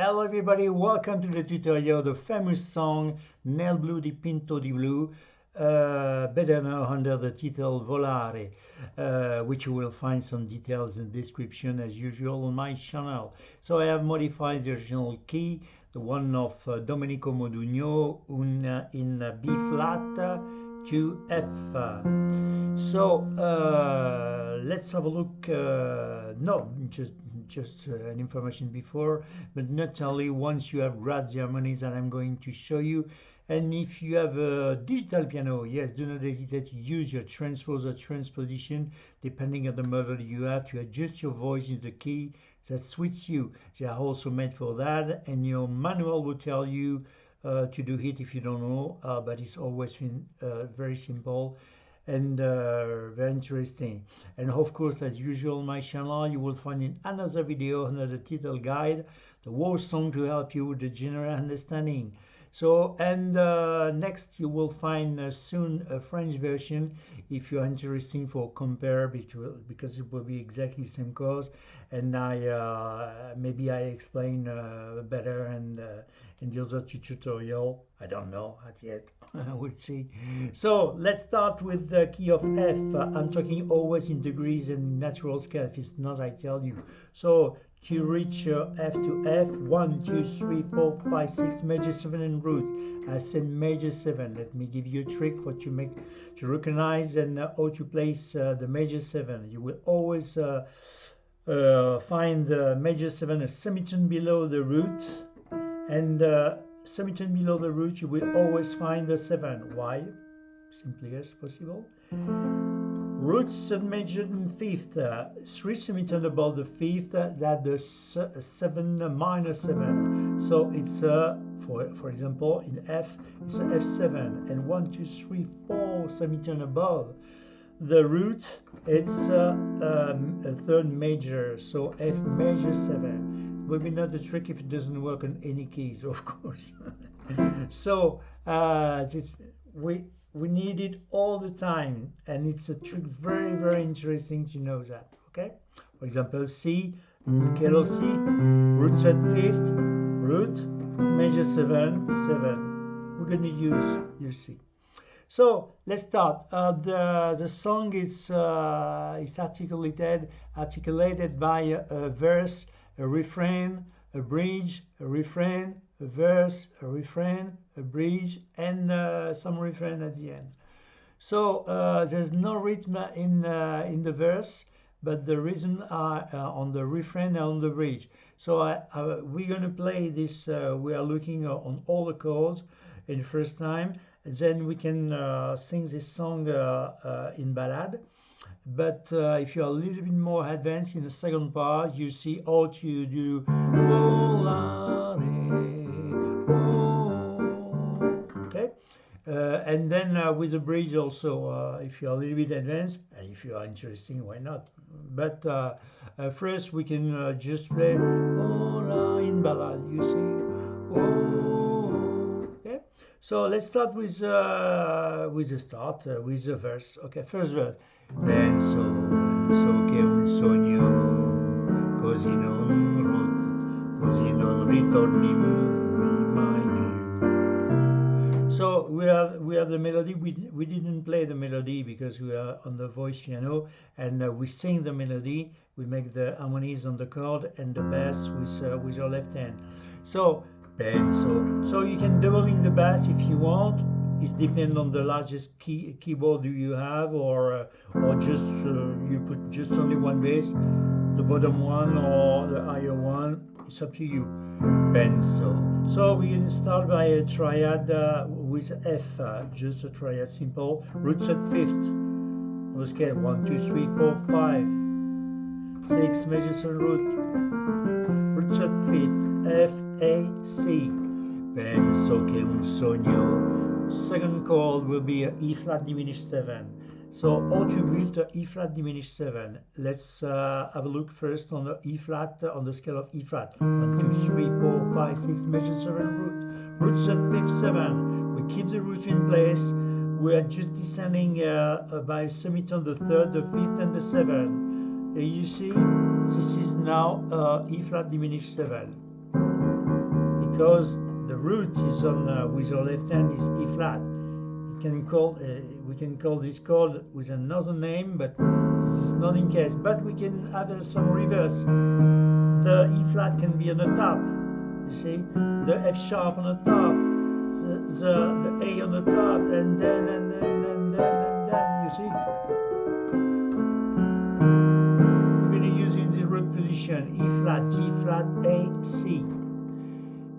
Hello everybody, welcome to the tutorial, the famous song NEL BLU DIPINTO di BLU, better known under the title Volare, which you will find some details in the description as usual on my channel. So I have modified the original key, the one of Domenico Modugno in B flat to F. So let's have a look. No, just an information before, but not only once you have grasped the harmonies that I'm going to show you. And if you have a digital piano, yes, do not hesitate to use your transpose or transposition depending on the model you have to adjust your voice in the key that suits you. They are also made for that, and your manual will tell you to do it if you don't know, but it's always been very simple and very interesting. And of course, as usual on my channel, you will find in another video under the title guide the whole song to help you with the general understanding. So, and next you will find soon a French version if you're interested for compare because it will be exactly the same chords, and maybe I explain better and in the other tutorial. I don't know yet. We'll see. So let's start with the key of F. I'm talking always in degrees and natural scale. If it's not, I tell you. So to reach F to F, 1, 2, 3, 4, 5, 6, major 7 and root. I said major 7. Let me give you a trick for to recognize and how to place the major 7. You will always find the major 7 a semitone below the root, and semitone below the root you will always find the 7. Why? Simply as possible. Roots and major and fifth, 3 semitone above the fifth, that the 7 minor 7. So it's for example in F it's a F7, and 1, 2, 3, 4 semitone above the root it's a third major, so F major 7. Will be not the trick if it doesn't work on any keys, of course. So we need it all the time, and it's a trick very interesting to know that. Okay, for example, C, scale of C, root set fifth, root major 7, 7. We're going to use C. So let's start. The song is articulated by a verse, a refrain, a bridge, a refrain, a verse, a refrain, a bridge, and some refrain at the end. So there's no rhythm in the verse, but the rhythm are on the refrain and on the bridge. So we're going to play this. We are looking on all the chords in the first time. Then we can sing this song in ballad. But if you're a little bit more advanced in the second part, you see how to do Volare, okay? And then with the bridge also, if you're a little bit advanced, and if you are interested, why not? But first we can just play Volare in ballad, you see. Okay? So let's start with the verse. Okay, first verse. Penso che un sogno così non ritorni mai più. So we have the melody. We didn't play the melody because we are on the voice piano, and we sing the melody. We make the harmonies on the chord and the bass with your left hand. So penso. So you can doubling the bass if you want. It depends on the largest keyboard you have, or just you put just only one bass, the bottom one or the higher one. It's up to you. Penso. So we can start by a triad with F, just a triad, simple. Root set fifth. On the scale 1, 2, 3, 4, 5, 6 major 7 root. Root set fifth. F, A, C. Penso che un sogno. Second chord will be a E flat diminished 7. So how to build a E flat diminished 7? Let's have a look first on the E flat, on the scale of E flat. 1, 2, 3, 4, 5, 6, major 7 root. Root set fifth 7. We keep the root in place. We are just descending by semitone the third, the fifth, and the 7. You see, this is now E flat diminished 7. because the root is on with our left hand is E flat. We can call this chord with another name, but this is not in case. But we can have some reverse. The E flat can be on the top, you see, the F sharp on the top, the A on the top, and then, you see. We're going to use in the root position, E flat, G flat, A, C.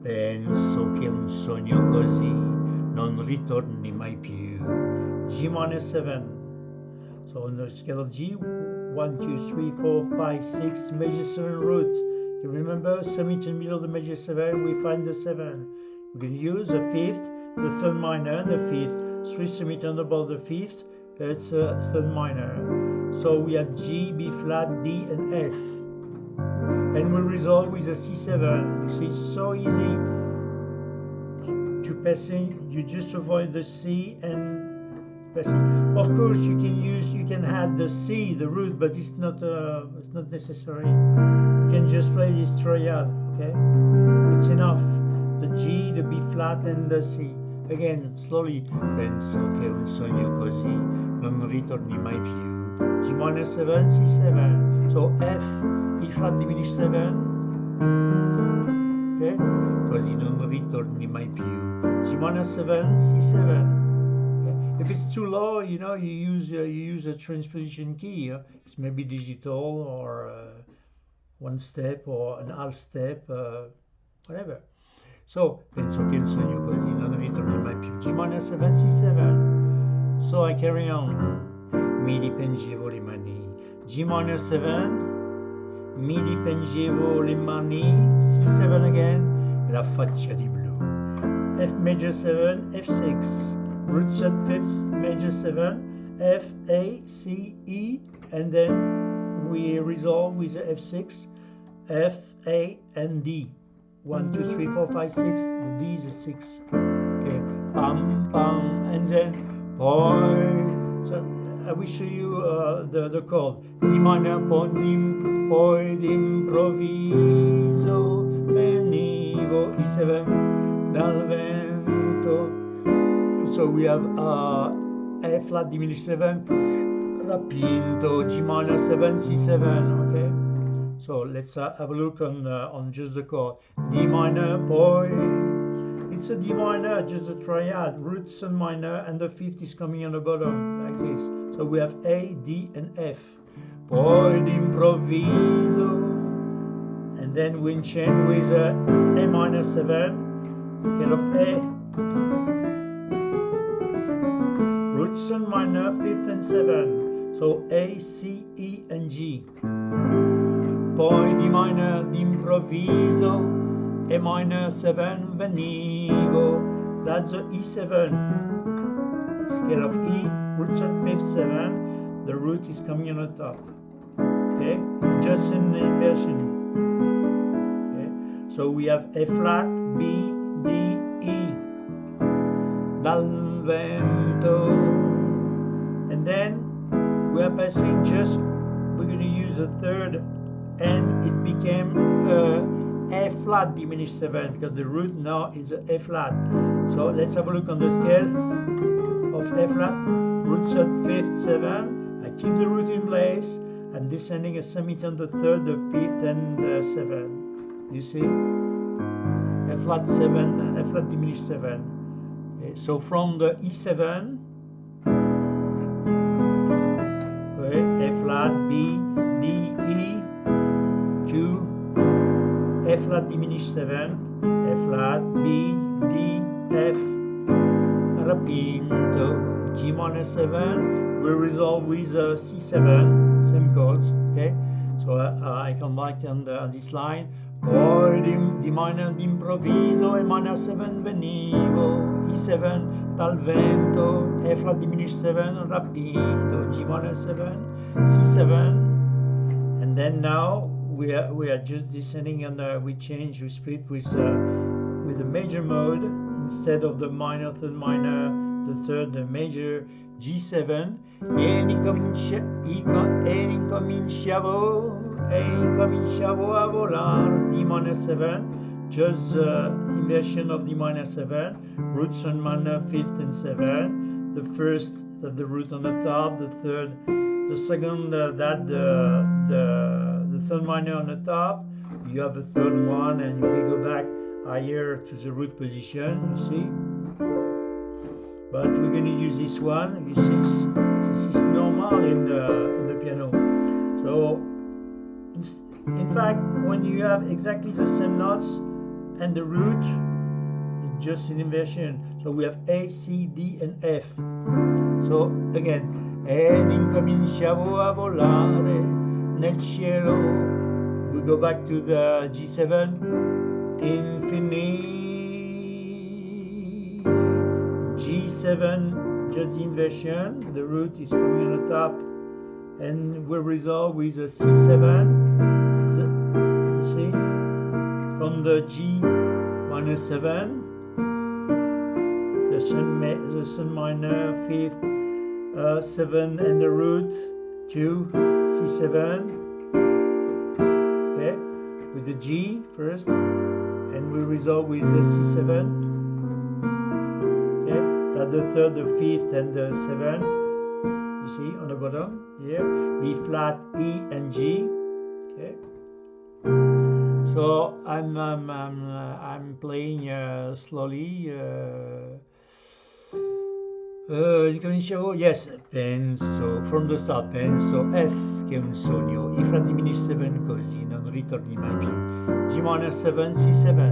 Penso che un sogno così non ritorni mai più. G minor 7. So on the scale of G, 1, 2, 3, 4, 5, 6, major 7 root. You remember, summit in middle of the major 7, we find the 7. We can use the 5th, the 3rd minor, and the 5th. 3 summit on above the 5th, that's 3rd minor. So we have G, B flat, D, and F. And we resolve with a C7. You see, it's so easy to passing. You just avoid the C and passing. Of course, you can add the C, the root, but it's not necessary. You can just play this triad, okay? It's enough. The G, the B flat, and the C. Again, slowly. Penso che un sogno così non ritorni mai più. G minor 7, C7. So F, E flat diminished 7. Okay? Così non ritorni mai più. G minor 7, C7. Okay? If it's too low, you know, you use a transposition key. It's maybe digital or one step or an half step, whatever. So, penso che un sogno così non ritorni mai più. G minor 7, C7. So I carry on. Mi dipingevo le mani. G minor 7. Mi dipingevo le mani. C7 again. La faccia di blu. F major 7, F6. Root set 5th, major 7. F, A, C, E. And then we resolve with the F6. F, A, and D. 1, 2, 3, 4, 5, 6. The D is a 6. Okay. Pam, pam. And then poi. So I will show you the chord. D minor, poi d'improvviso venivo, E7 dal vento. So we have A flat diminished 7, rapinto, G minor 7, C7. Okay. So let's have a look on just the chord. D minor, poi. It's a D minor, just a triad. Root 7 minor, and the 5th is coming on the bottom, like this. So we have A, D, and F. Poi d'improvviso. And then we chain with A minor 7, scale of A. Root 7 minor, 5th and 7. So A, C, E, and G. Poi D minor d'improvviso, E minor 7 venivo. That's the E7. Scale of E, root 5th 7. The root is coming on the top. Okay, just in the inversion. Okay, so we have A flat, B, D, E. Dal vento. And then we are passing just, we're going to use the 3rd, and it became A flat diminished 7 because the root now is a A flat. So let's have a look on the scale of A flat. Root 5th 7. I keep the root in place. I'm descending a summit on the 3rd, the 5th, and the 7. You see? A flat 7, A flat diminished 7. Okay, so from the E7, okay, A flat, B, D, E, Q, A flat diminished 7, A flat, B, D, F, rapinto, G minor 7. We resolve with C7, same chords, okay? So I come back on this line. Poi D minor d'improvviso, E minor 7 venivo, E7 dal vento, E flat diminished 7, rapinto, G minor 7, C7. And then now we are just descending, and we split with the major mode instead of the minor, 3rd minor, the 3rd, the major, G7. E incominciavo a volare, D minor 7, just inversion of D minor 7, root 7 minor, 5th and 7. The first, the root on the top, the third, the second, the third minor on the top. You have the third one, and we go back higher to the root position, you see. But we're going to use this one. You see, this is normal in the piano. So, in fact, when you have exactly the same notes and the root, it's just an inversion. So we have A, C, D, and F. So again, e incominciavo a volare nel cielo. We go back to the G7, infinite. G7, just the inversion. The root is coming on the top, and we resolve with a C7. You see, from the G minor 7. The sun minor, 5th, 7, and the root to C7. Okay, with the G first, and we resolve with the C7. Okay, that's the third, the 5th, and the 7. You see on the bottom here, B flat, E, and G. Okay. So I'm playing slowly. You can show, yes, penso, from the start, penso, F che è un sogno, I flat diminished 7 così non ritorni mai più, G minor 7, C7,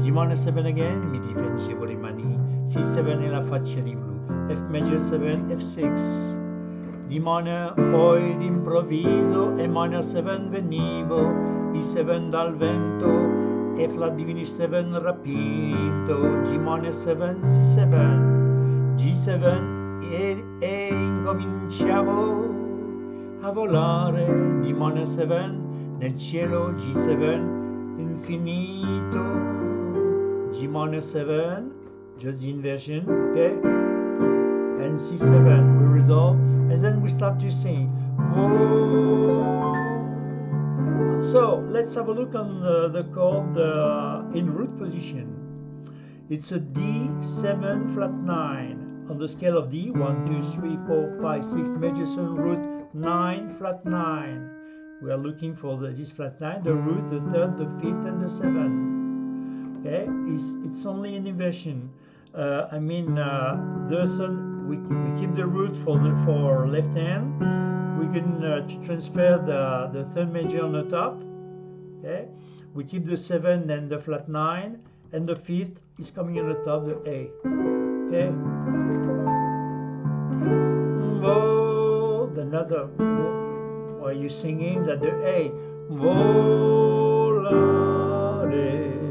G minor 7 again, mi difengevo le mani, C7 e la faccia di blu, F major 7, F6, D minor, poi d'improvviso, E minor 7 venivo, I7 dal vento, E flat diminished 7 rapito, G minor 7, C7, G7 e incominciavo a volare D minor 7 nel cielo, G7 infinito, G minor 7, just the inversion, okay, and C7 we resolve, and then we start to sing. Whoa. So let's have a look on the chord in root position. It's a D7 flat 9 on the scale of D. 1, 2, 3, 4, 5, 6 major 7 root 9 flat 9. We are looking for this flat 9, the root, the third, the 5th, and the 7th. Okay, it's only an inversion. The third, we keep the root for left hand. We can transfer the third major on the top. Okay, we keep the 7 and the flat 9. And the 5th is coming on the top, the A. Okay. Another. Why are you singing that the A? Volare,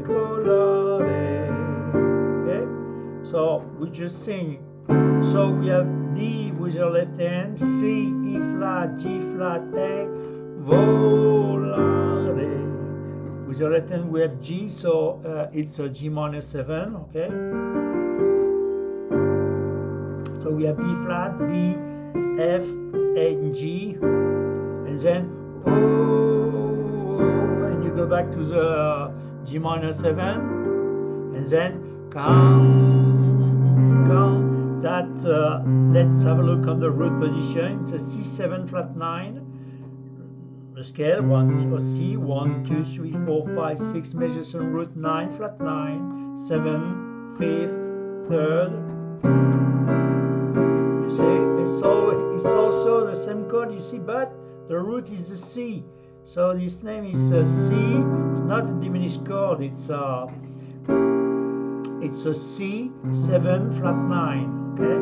volare. Okay. So we just sing. So we have D with your left hand, C, E flat, G flat, A, volare. With your left hand we have G, so it's a G minor 7, okay? So we have B flat, D, F, A, and G, and then and you go back to the G minor 7, and then come. That let's have a look on the root position. It's a C7 flat 9. The scale 1 or C 1, 2, 3, 4, 5, 6 measures on root 9 flat 9, 7, 5th, 3rd. You see, it's also the same chord. You see, but the root is a C. So this name is a C. It's not a diminished chord. It's a C7 flat 9. Okay,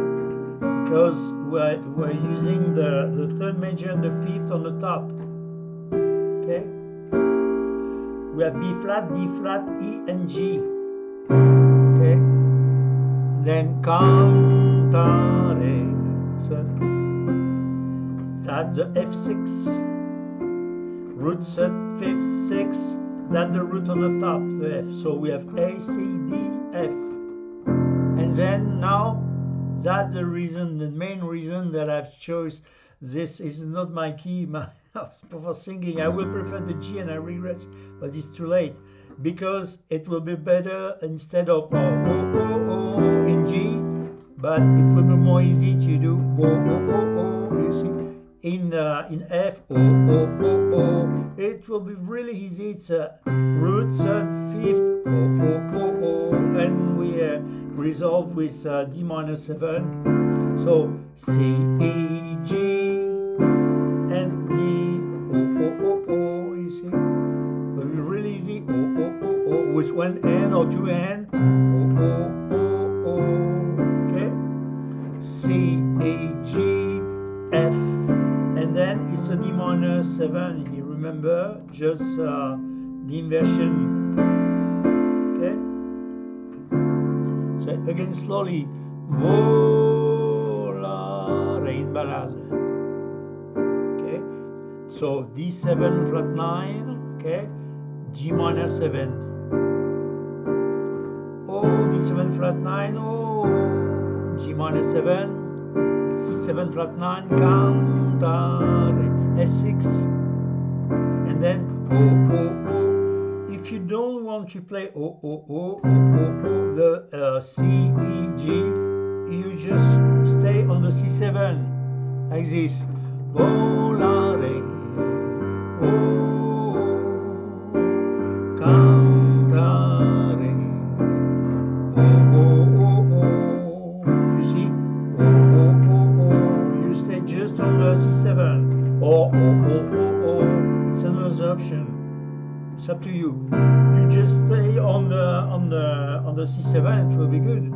because we're using the third major and the 5th on the top. Okay, we have B flat, D flat, E, and G. Okay, then cantare. So that's the F6. Root set 5th, 6th. That's the root on the top, the F. So we have A, C, D, F, and then now. That's the reason, the main reason that I've chose this. Is not my key. for singing. I will prefer the G and I regret, but it's too late because it will be better instead of in G, but it will be more easy to do you see, in F it will be really easy. It's root, third, fifth, and we resolve with D minor 7. So C, E, G, and D, you see, will be really easy. With one N or two N, okay. C, A, G, F, and then it's a D minor 7. You remember just the inversion, okay. So again slowly, volare in ballade, okay. So D7 flat 9, okay, G minor 7, D7 flat 9, G minor 7, C7 flat 9, cantare, S6, and then If you don't want to play the C, E, G, you just stay on the C7 like this. Volare, cantare, you see, you stay just on the C7, or it's another option. It's up to you. You just stay on the C7. It will be good.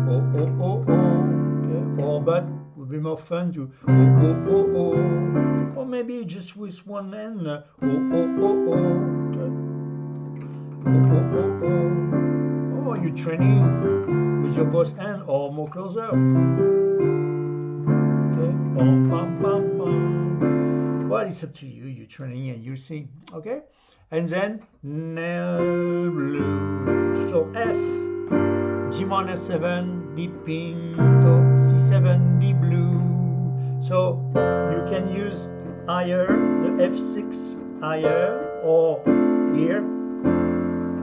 Okay. Okay. Or but it would be more fun to or maybe just with one N. Okay. Or you training with your boss N or more closer. Okay. Bum, bum, bum, bum. Well, it's up to you. You training and you sing. Okay. And then NEL BLU. So F, G minor 7, dipinto, C7, D blue. So you can use higher, the F6 higher, or here,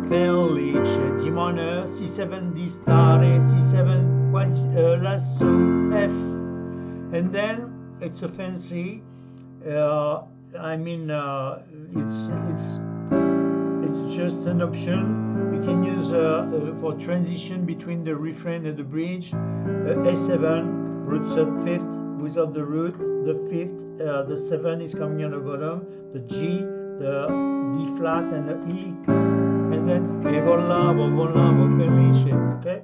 felice, G minor, C7, D stare, C7, lasso, F. And then it's a fancy, it's just an option. You can use for transition between the refrain and the bridge. A7, root third fifth without the root, the fifth, the 7 is coming on the bottom, the G, the D flat, and the E, and then volavo, felice. Okay,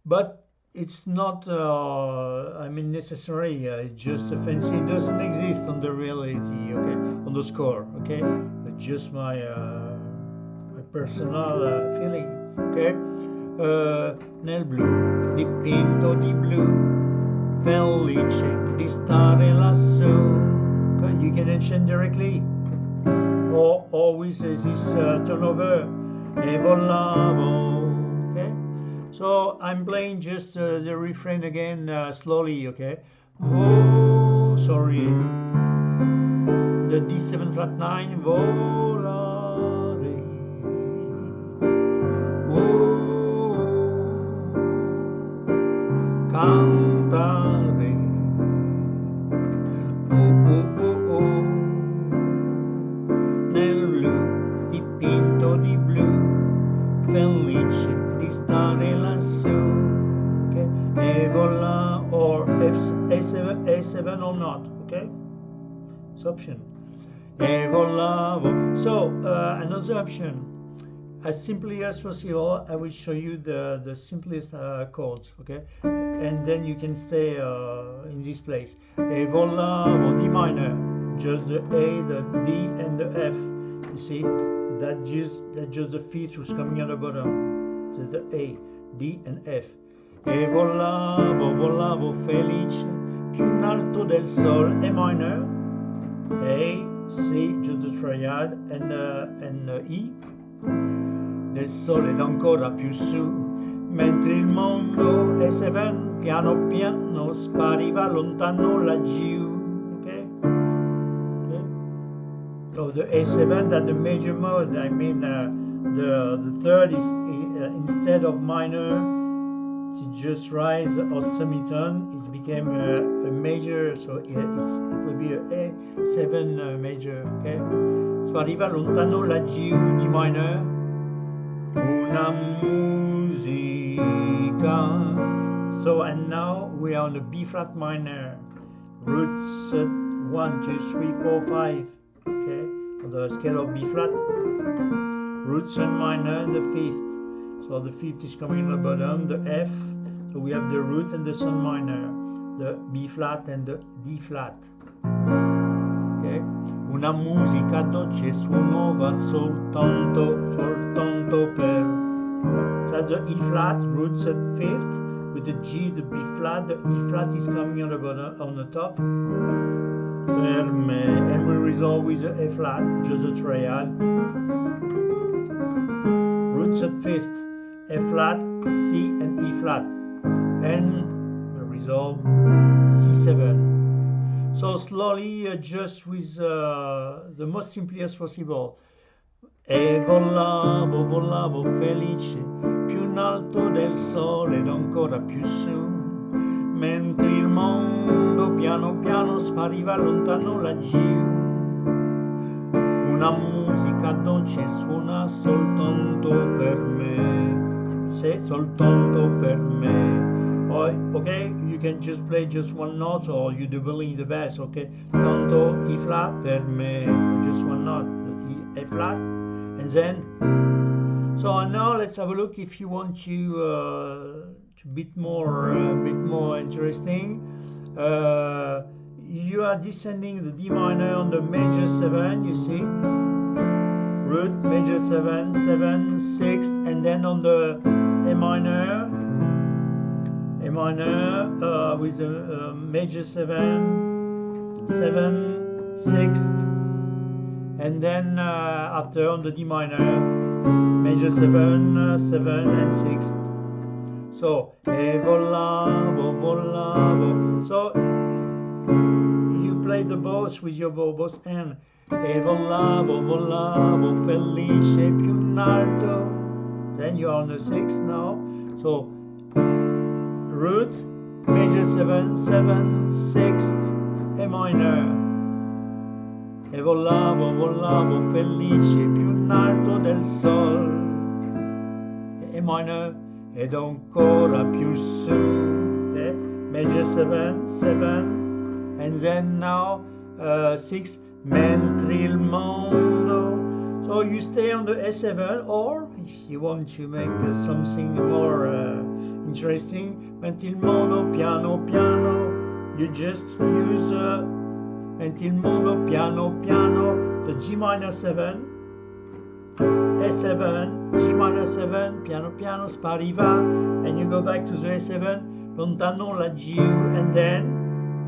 but it's not necessary. It's just a fancy. It doesn't exist on the reality. Okay, on the score. Okay, it's just my personal feeling. Okay, NEL BLU DIPINTO di blu, felice di stare lassù. Okay, you can enchain directly, or with this turnover. E volavo. Okay. So I'm playing just the refrain again slowly, okay? Oh, sorry. The D7 flat 9, volare. Oh, cantare. Oh. Nel blu, dipinto di blu, felice di stare lassù, okay? E vola, or A7 or not, okay? It's option. E volavo. So another option, as simply as possible, I will show you the simplest chords, okay? And then you can stay in this place. E volavo, D minor, just the A, the D, and the F. You see, that's just the fifth who's coming on the bottom. There's the A, D, and F. E volavo felice, più in alto del sol, E minor, A, C, just the triad, and E, del sole ed ancora più su, mentre il mondo E7 piano piano spariva lontano laggiù. Okay? So the A7, that's the major mode. I mean, the third is instead of minor, it just rise or semitone. It became a major, so it will be a A7 major. Okay. Spariva lontano laggiù di minor. Una musica. So and now we are on the B flat minor. Roots 1, 2, 3, 4, 5. Okay, on the scale of B flat. Root sun minor and the fifth. So the fifth is coming on the bottom, the F. So we have the root and the sun minor, the B flat and the D flat. Okay. Una musica dolce suono va soltanto per. So that's the E flat, roots at fifth, with the G, the B flat, the E flat is coming on the bottom, on the top. Per me, and we resolve with the A flat, just a triad. Roots at fifth, A flat, C and E flat, and the resolve C7. So slowly, just with the most simplest possible. E volavo, volavo felice, più in alto del sole ed ancora più su, mentre il mondo piano piano spariva lontano laggiù. Una musica dolce suona soltanto per me, se soltanto per me. Okay, you can just play just one note or you doubling the bass, okay? Tanto E flat per me, just one note, A flat, and then. So now let's have a look if you want to bit more interesting. You are descending the D minor on the major 7, you see, root major 7, 7, 6, and then on the A minor with a major 7, 7, 6th, and then after on the D minor, major 7, 7 and 6th. So e volavo, volavo. So you play the bows with your both and e volavo, volavo felice più in alto. Then you are on the 6th now. So root, major 7, 7, 6th, A minor. E volavo, volavo felice più in alto del sol. E minor ed ancora più su. Okay? Major 7, 7, and then now 6, mentre il mondo. So you stay on the A7, or if you want to make something more interesting, mentre il mondo piano piano, you just use mentre il mondo piano piano, the G minor 7, A7, G minor 7, piano piano spariva, and you go back to the A7, lontano laggiù, and then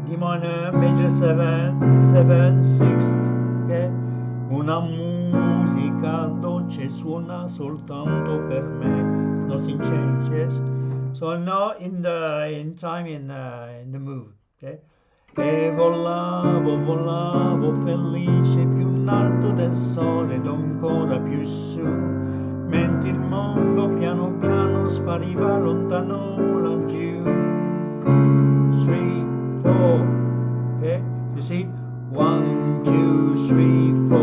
D minor, major 7, 7, 6th, okay? Una musica dolce suona soltanto per me, nothing changes. So now in the move, okay? E volavo, volavo felice più in alto del sole ed ancora più su, mentre il mondo piano piano spariva lontano laggiù. 3, 4, okay? You see? 1, 2, 3, 4,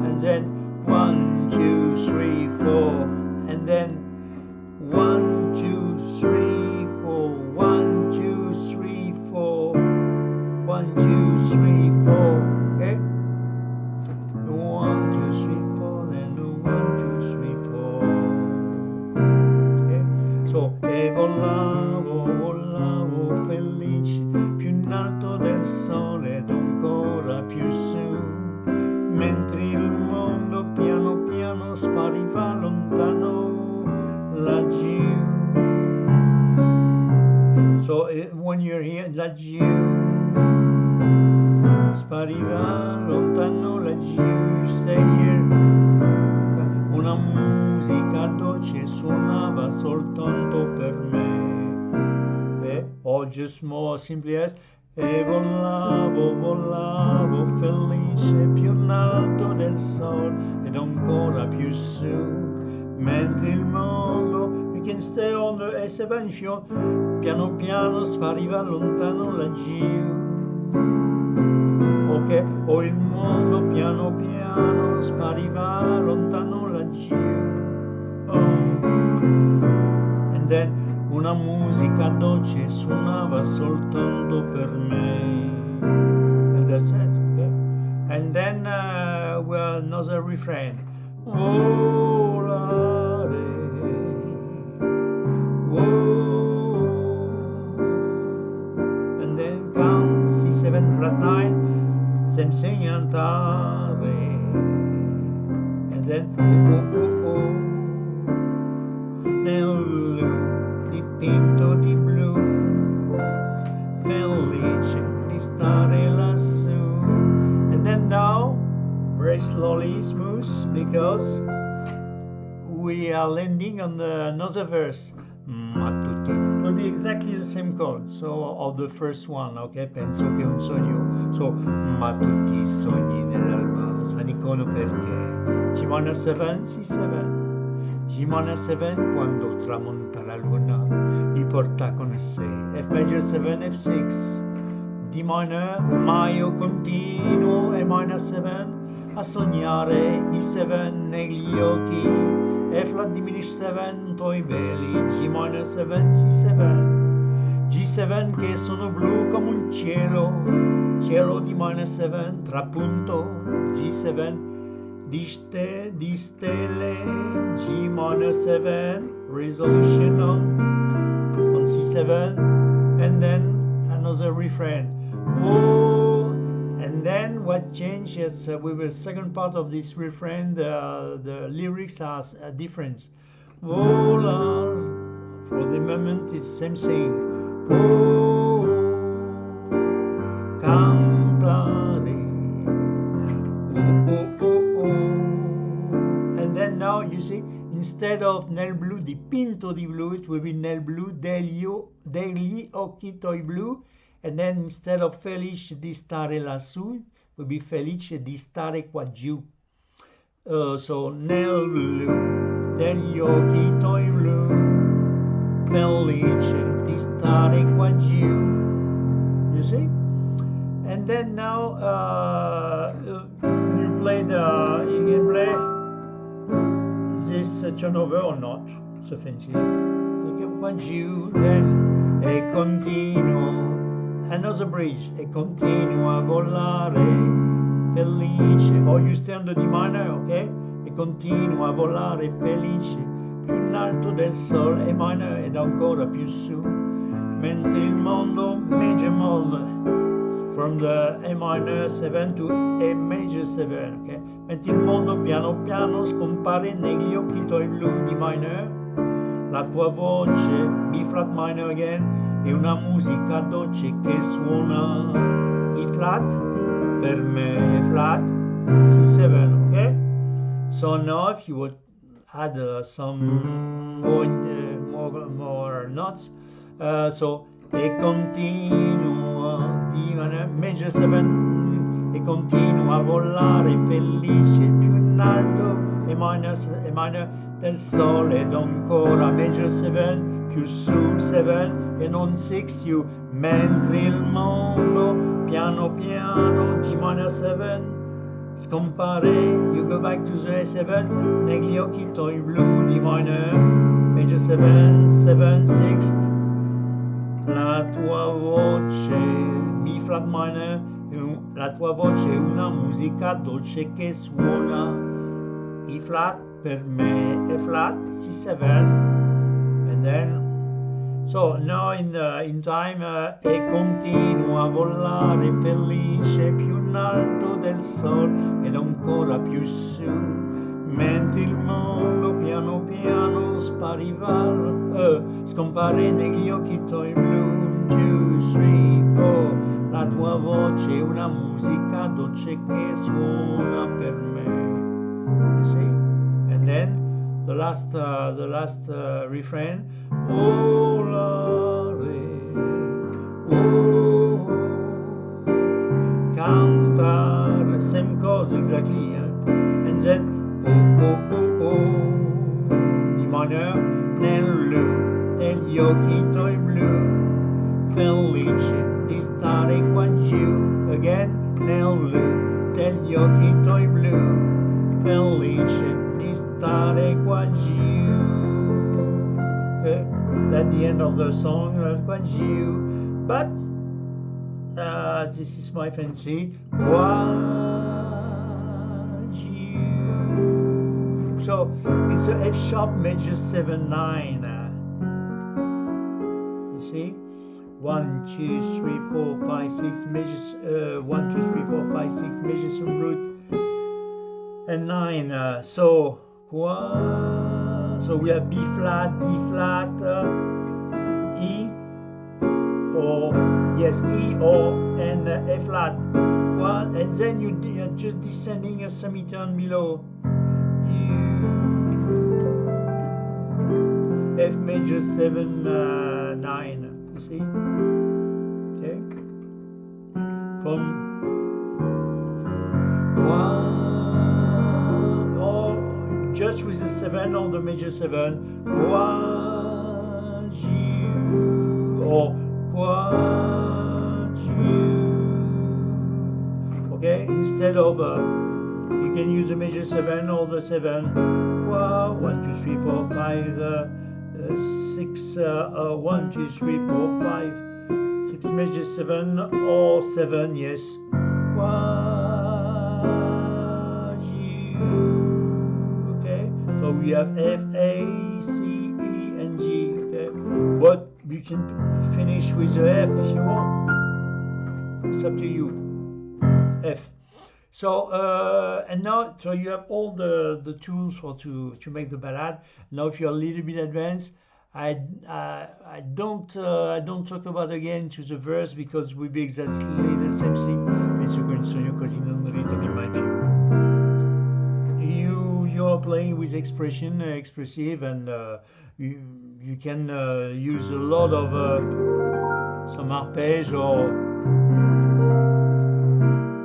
and then 1, 2, 3, 4, and then 1, 2, 3, 4, 1, 2, 3, 4, 1, 2, 3, 4, okay? 1, 2, 3, 4, and 1, 2, 3, 4. Okay? So, e volavo, volavo felice, più in alto del sole ed ancora più su, mentre il mondo piano piano spariva lontano laggiù. So when you're here, laggiù, spariva lontano laggiù, you stay here. Una musica dolce suonava soltanto per me. Or just more simply as e volavo, volavo felice più in alto del sole ed ancora più su. Mentre il mondo, you can stay on the A7 if you want, piano piano spariva lontano laggiù. Ok, o il mondo piano piano spariva lontano laggiù. Oh. And then una musica dolce suonava soltanto per me. And that's it, okay? And then another refrain. Volare, whoa. And then come C7 flat 9, senza nientare. And then nel blu, dipinto di blu, felice di stare lassù. And then now, very slowly, smooth, because we are landing on another verse. Ma tutti. It will be exactly the same chord, so of the first one, ok? Penso che un sogno. So, ma tutti i sogni nell'alba svaniscono perché G minor 7, C7. G minor 7 quando tramonta la luna li porta con sé. F major 7, F6. D minor, ma io continuo E minor 7 a sognare I7 negli occhi. E flat diminished 7 tuoi veli. G minor 7, C7. G7 che sono blu come un cielo. Cielo di minor 7 trapunto. G7 di stelle. G minor 7 resolution on C7. And then another refrain. Oh, and then what changes with the second part of this refrain, the lyrics are different. Volare, for the moment it's same thing. Oh, cantare. And then now you see, instead of nel blu dipinto di blu, it will be nel blu degli occhi tuoi blu. And then instead of felice di stare lassù, it will be felice di stare qua giù. So nel blu degli occhi tuoi blu, felice di stare qua giù. You see? And then now you can play this turnover or not, so fancy. Qua giù, then e continuo. Another bridge, e continua a volare, felice. Or you stay on the D minor, ok? E continua a volare, felice, più in alto del sole, E minor ed ancora più su. Mentre il mondo, major mod, from the A minor 7 to A major 7, ok? Mentre il mondo piano piano scompare negli occhi tuoi blu di minor. La tua voce, B flat minor again, è una musica dolce che suona I flat, per me è flat, C7, ok? So now if you would add some more notes, so e continua, D major 7, e continua a volare felice più in alto, E minor del sole ed ancora major 7 più su 7 e non 6 you, mentre il mondo piano piano G minor 7 scompare, you go back to the A7 negli occhi tuoi blu di minor major 7 7 6th. La tua voce B flat minor, la tua voce è una musica dolce che suona I flat, per me è flat, C7, and then so now in time e continua a volare felice più in alto del sole ed ancora più su, mentre il mondo piano piano scompare negli occhi tuoi blu. 1, 2, 3, 4, la tua voce è una musica dolce che suona per me. You see? And then the last refrain. Volare, oh, exactly. And then oh oh oh oh, D minor, nel blu degli occhi tuoi blu, felice di stare qua giù. Again, nel blu degli occhi tuoi blu, felice di stare qua giù. That's the end of the song, qua giù. But this is my fancy. Qua giù. So it's a F sharp major 7/9. You see, 1, 2, 3, 4, 5, 6 measures. 1, 2, 3, 4, 5, 6 measures from root, and 9. So we have B flat, D flat, E, or yes, E or and F flat. One, and then you are just descending a semitone below. F major 7, 9. You see? Okay. From 1, or just with the 7 or the major 7. Qua giù, or qua giù. Okay, instead of you can use the major 7 or the 7. Qua 1, 2, 3, 4, 5, 6. 1, 2, 3, 4, 5, 6 major 7 or 7. Yes. Qua giù. Okay. So we have F, A, C, E, and G. Okay. But you can finish with the F if you want. It's up to you. F. So and now, so you have all the tools for to make the ballad. Now, if you're a little bit advanced, I don't talk about again to the verse, because it will be exactly the same thing. Mais ce che sogno così non ritmi mai più. You're playing with expression, expressive, and you can use a lot of some arpeggio, or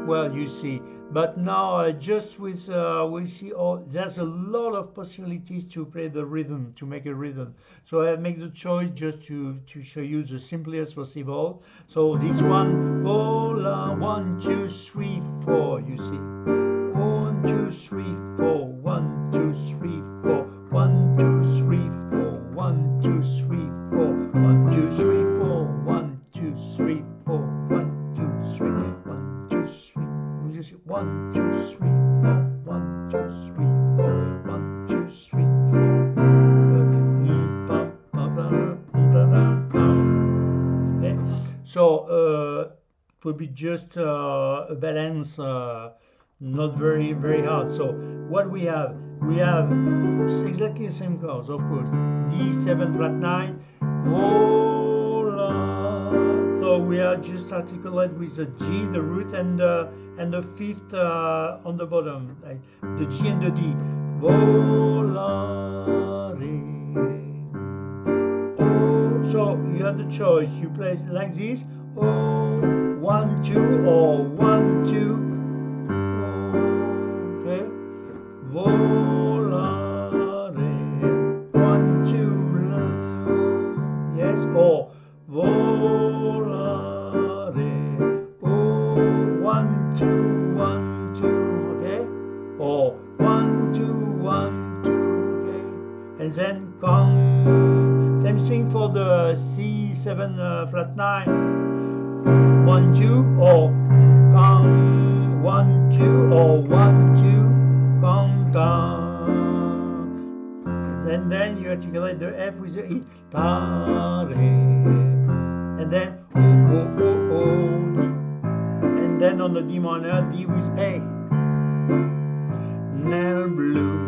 well, you see. But now just with we see, there's a lot of possibilities to play the rhythm, to make a rhythm. So I make the choice just to show you the simplest possible. So this one, vola, 1, 2, 3, 4. You see, 1, 2, 3, 4, 1, 2, 3, 4, 1, 2, 3, 4, 1, 2, 3, 4, 1, 2, 3, 4, 1, 2, 3, 4, 1, 2, 3, 1, 2, 3. 1, 2, 3, 4, 1, 2, 3, 4, 1, 2, 3, 4. Okay. So it will be just a balance, not very hard. So what we have exactly the same chords, of course. D7 flat 9. So we are just articulate with the G, the root, and the fifth on the bottom, like the G and the D. Volare. Oh, so you have the choice. You play like this. Oh, 1, 2, or 1, 2. Okay. Volare. 1, 2. Yes. Or volare. Oh, 1, 2, 1, 2. Okay. Or 1, 2, 1, 2. Okay. And then come. Same thing for the C7 flat 9. 1, 2, or come 1, 2, or 1, 2, come down. And then you articulate the F with the E. Ta, re. And then oh, oh, oh, oh. And then on the D minor, D with A. Nel blu.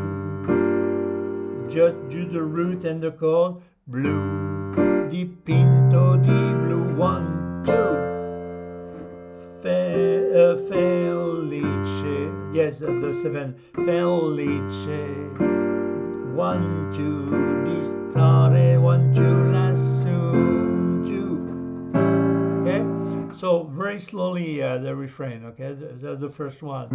Just do the root and the chord. Blu. Dipinto di blu. 1, 2. Felice. Yes, the 7. Felice. 1, 2. Di stare. 1, 2. Lassù. 2. Okay. So very very slowly the refrain, okay? That's the first one.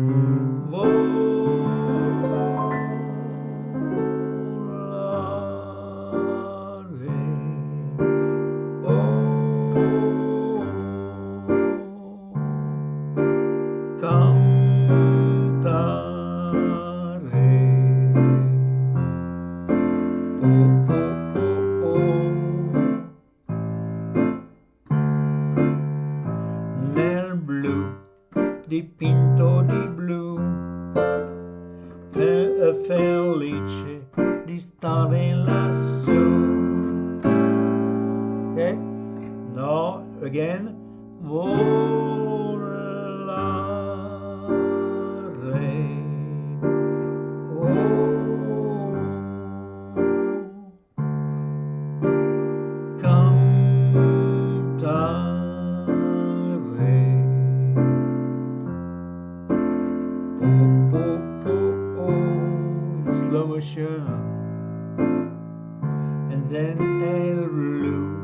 Nel blu dipinto di blu, felice di stare lassù. Okay? No, again. Volare. Slow motion, and then el blu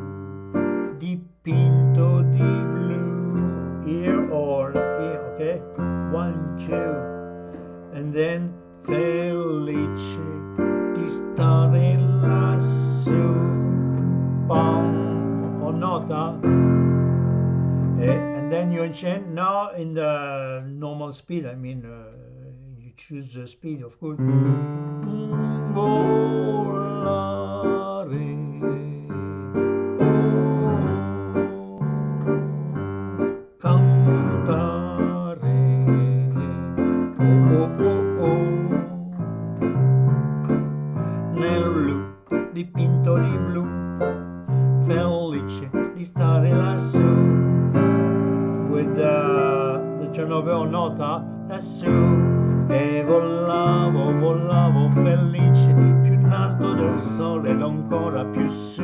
dipinto di blu, here or here, okay? 1, 2, and then felice di stare lassù, bam, or nota, and then you enchant now in the normal speed. I mean, you choose the speed, of course. Volare, cantare, nel blu dipinto di blu, felice di stare lassù, with the turnover nota lassù. E volavo, volavo felice, più in alto del sole ed ancora più su,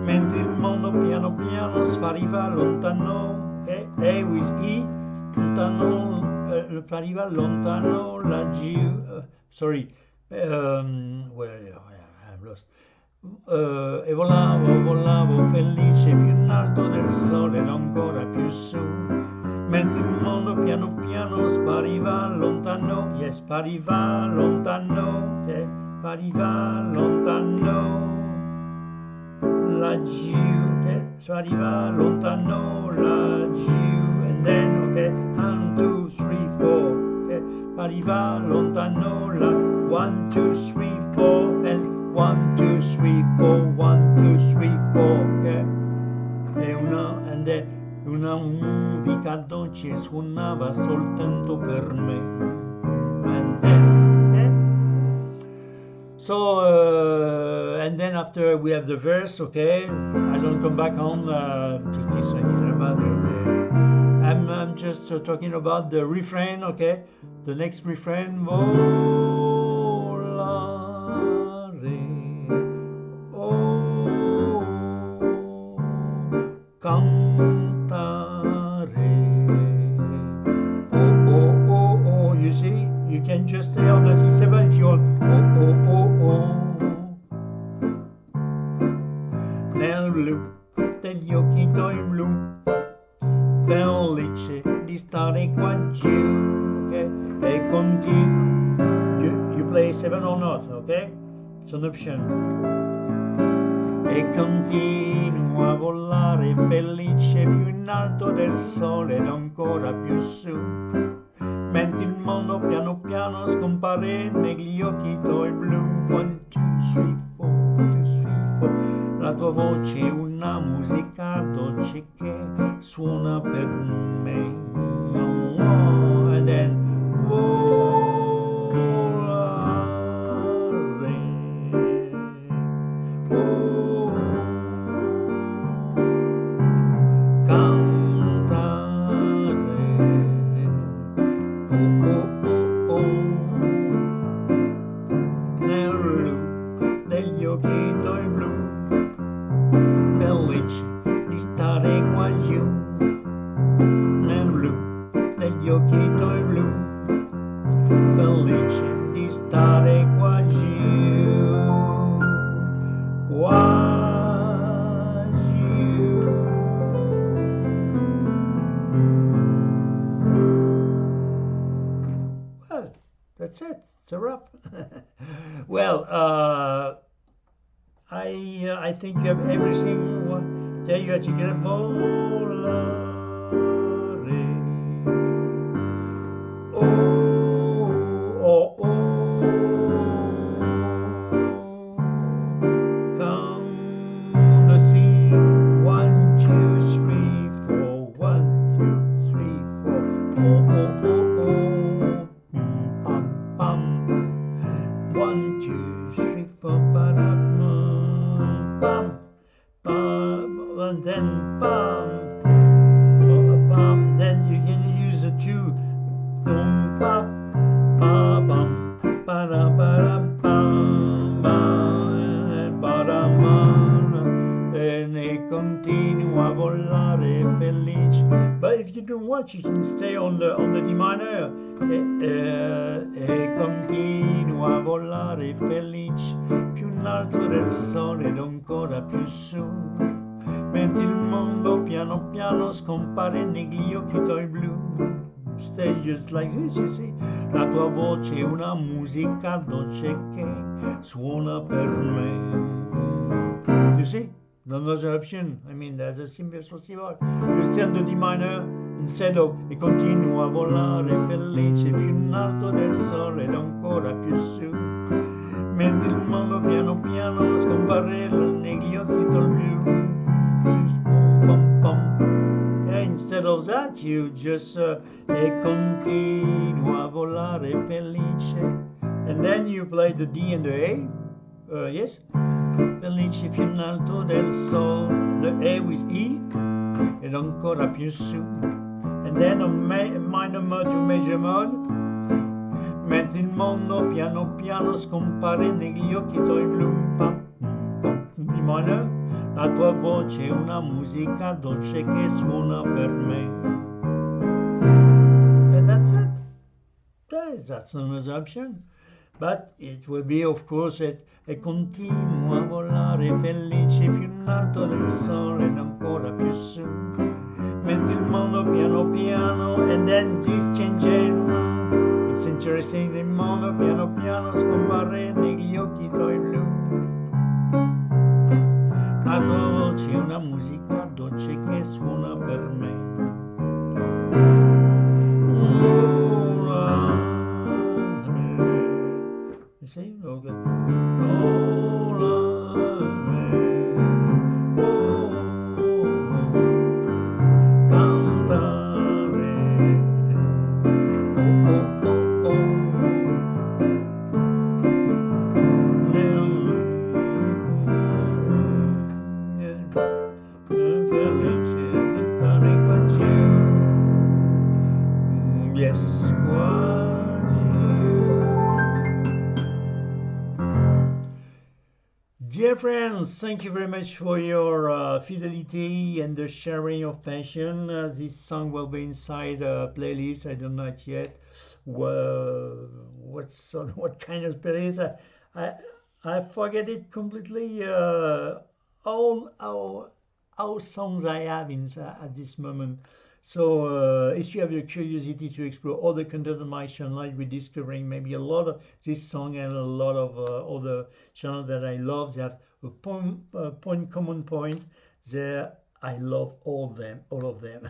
mentre il mondo piano piano spariva lontano, e with E, lontano, spariva lontano laggiù, sorry, I'm lost. E volavo, volavo felice, più in alto del sole ed ancora più su, mentre il mondo piano piano spariva lontano, spariva lontano, spariva lontano, laggiù, spariva lontano, laggiù, and then, 1, 2, 3, 4, spariva lontano, 1, 2, 3, 4, and 1, 2, 3, 4, 1, 2, 3, 4, e una musica dolce suonava soltanto per me. So, and then after we have the verse, okay? I don't come back on about it. I'm just talking about the refrain, okay? The next refrain, volare, oh, you see, you can just stay on the C7 if you want. Nel blu degli occhi tuoi blu, felice di stare qua giù, okay? E continua, you play 7 or not, okay? It's an option. E continua a volare felice più in alto del sole ed ancora più su, mentre il mondo piano piano scompare negli occhi tuoi blu. 1, 2, 3, 4, 1, 2, 3, 4. La tua voce è una musica dolce che suona per me. And then di stare qua giù, nel blu degli occhi tuoi blu, felice di stare qua giù, qua giù. Well, I think you have everything. There you have to get a volare. Oh, oh, oh. Come to see 1, 2, 3, 4. 1, 2, 3, 4. Oh, oh, oh, oh. Pam, pam. 1, 2, 3, 4. Ba-da-bum. Pam, pam. And then pam. Pam. Then you can use the 2. Boom, pam, pam, pam, ba-da-ba-da-bam, ba-da-man, e continua a volare felice. But if you don't want, you can stay on the D minor. E continua a volare felice, più in alto del sole ed ancora più su. Mentre il mondo piano piano scompare negli occhi tuoi blu. Stay just like this, you see. La tua voce è una musica dolce che suona per me. You see? Another option. I mean, that's the simplest possible. You stay on the D minor instead of e continua a volare felice più in alto del sole ed ancora più su. Mentre il mondo piano piano scompare negli occhi tuoi blu. Instead of that, you just e continua a volare felice, and then you play the D and the A. Yes, felice più in alto del sol, the A with E, ed ancora più su, and then on minor mode to major mode. Mentre il mondo piano piano scompare negli occhi tuoi blu. D minor. La tua voce è una musica dolce che suona per me. And that's it. That's another option. But it will be, of course, e continua a volare felice più in alto del sole ed ancora più su. Mentre il mondo piano piano, and then this changing. It's interesting, il mondo piano piano scompare negli occhi tuoi blu. La tua voce è una musica dolce che suona per me. You see? Okay. Yes, was you. Dear friends, thank you very much for your fidelity and the sharing of passion. This song will be inside a playlist. I don't know it yet. What kind of playlist? I forget it completely. All our songs I have at this moment. So if you have your curiosity to explore other content on my channel, I'll be discovering maybe a lot of this song and a lot of other channels that I love. They have a common point. There, I love all of them.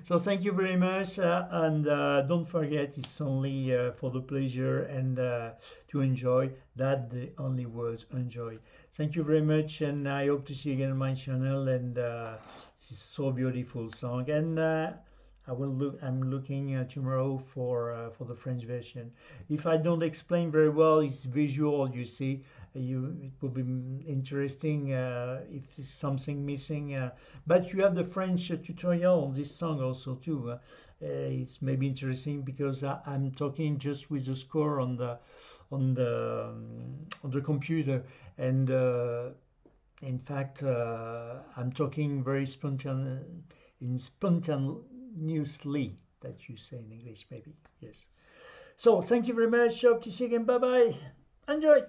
So thank you very much, and don't forget, it's only for the pleasure and to enjoy. That the only words, enjoy. Thank you very much, and I hope to see you again on my channel. And this is so beautiful song, and I'm looking tomorrow for the French version. If I don't explain very well, it's visual. You see, it will be interesting if there's something missing. But you have the French tutorial on this song also too. It's maybe interesting because I'm talking just with the score on the computer, and in fact I'm talking very spontaneously, that you say in English, maybe. Yes. So thank you very much. Hope to see you again. Bye bye. Enjoy.